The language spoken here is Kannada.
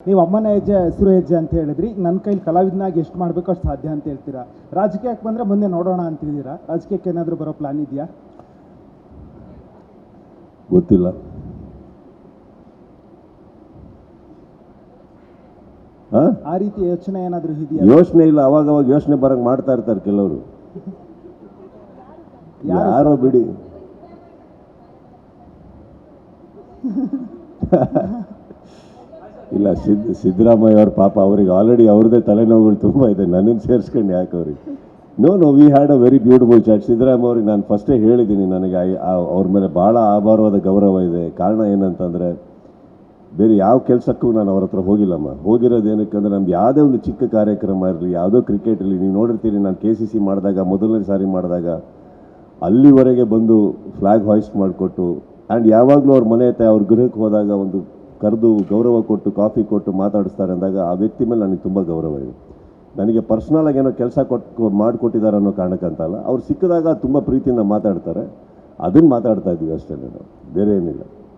ನೀವು ಅಮ್ಮನ ಹೆಜ್ಜೆ ಹೆಸರು ಹೆಜ್ಜೆ ಅಂತ ಹೇಳಿದ್ರಿ. ನನ್ನ ಕೈಲಿ ಕಲಾವಿದನಾಗಿ ಎಷ್ಟು ಮಾಡಬೇಕು ಅಷ್ಟು ಸಾಧ್ಯ ಅಂತ ಹೇಳ್ತೀರಾ. ರಾಜಕೀಯಕ್ಕೆ ಬಂದರೆ ಮುಂದೆ ನೋಡೋಣ ಅಂತಿದ್ದೀರಾ. ರಾಜಕೀಯಕ್ಕೆ ಏನಾದರೂ ಬರೋ ಪ್ಲಾನ್ ಇದೆಯಾ? ಗೊತ್ತಿಲ್ಲ. ಆ ರೀತಿ ಯೋಚನೆ ಏನಾದರೂ ಇದೆಯಾ? ಯೋಚನೆ ಇಲ್ಲ. ಅವಾಗ ಯೋಚನೆ ಬರಂಗೆ ಮಾಡ್ತಾ ಇರ್ತಾರೆ ಕೆಲವರು. ಯಾರೋ ಬಿಡಿ. ಇಲ್ಲ, ಸಿದ್ದರಾಮಯ್ಯ ಅವ್ರ ಪಾಪ ಅವ್ರಿಗೆ ಆಲ್ರೆಡಿ ಅವ್ರದ್ದೇ ತಲೆನೋವುಗಳು ತುಂಬ ಇದೆ. ನನ್ನನ್ನು ಸೇರಿಸ್ಕೊಂಡು ಯಾಕೆ ಅವ್ರಿಗೆ? No we had a very beautiful chat. Siddaramaiah ಅವ್ರಿಗೆ ನಾನು ಫಸ್ಟೇ ಹೇಳಿದ್ದೀನಿ, ನನಗೆ ಅವ್ರ ಮೇಲೆ ಭಾಳ ಅಪಾರವಾದ ಗೌರವ ಇದೆ. ಕಾರಣ ಏನಂತಂದರೆ, ಬೇರೆ ಯಾವ ಕೆಲಸಕ್ಕೂ ನಾನು ಅವ್ರ ಹತ್ರ ಹೋಗಿಲ್ಲಮ್ಮ. ಹೋಗಿರೋದು ಏನಕ್ಕಂದರೆ, ನಮ್ದು ಯಾವುದೇ ಒಂದು ಚಿಕ್ಕ ಕಾರ್ಯಕ್ರಮ ಇರಲಿ, ಯಾವುದೋ ಕ್ರಿಕೆಟ್ ಇರಲಿ, ನೀವು ನೋಡಿರ್ತೀರಿ ನಾನು KCC ಮಾಡಿದಾಗ, ಮೊದಲನೇ ಸಾರಿ ಮಾಡಿದಾಗ ಅಲ್ಲಿವರೆಗೆ ಬಂದು ಫ್ಲ್ಯಾಗ್ ಹಾಯ್ಸ್ಟ್ ಮಾಡಿಕೊಟ್ಟು, ಆ್ಯಂಡ್ ಯಾವಾಗಲೂ ಅವ್ರ ಮನೆ ಹತ್ರ ಅವ್ರ ಗೃಹಕ್ಕೆ ಹೋದಾಗ ಒಂದು ಕರೆದು ಗೌರವ ಕೊಟ್ಟು ಕಾಫಿ ಕೊಟ್ಟು ಮಾತಾಡಿಸ್ತಾರೆ ಅಂದಾಗ ಆ ವ್ಯಕ್ತಿ ಮೇಲೆ ನನಗೆ ತುಂಬ ಗೌರವ ಇದೆ. ನನಗೆ ಪರ್ಸ್ನಲಾಗಿ ಏನೋ ಕೆಲಸ ಮಾಡಿಕೊಟ್ಟಿದ್ದಾರೆ ಅನ್ನೋ ಕಾರಣಕ್ಕಂತಲ್ಲ, ಅವ್ರು ಸಿಕ್ಕಿದಾಗ ತುಂಬ ಪ್ರೀತಿಯಿಂದ ಮಾತಾಡ್ತಾರೆ. ಅದನ್ನು ಮಾತಾಡ್ತಾ ಇದ್ದೀವಿ ಅಷ್ಟೇ, ನಾವು ಬೇರೆ ಏನಿಲ್ಲ.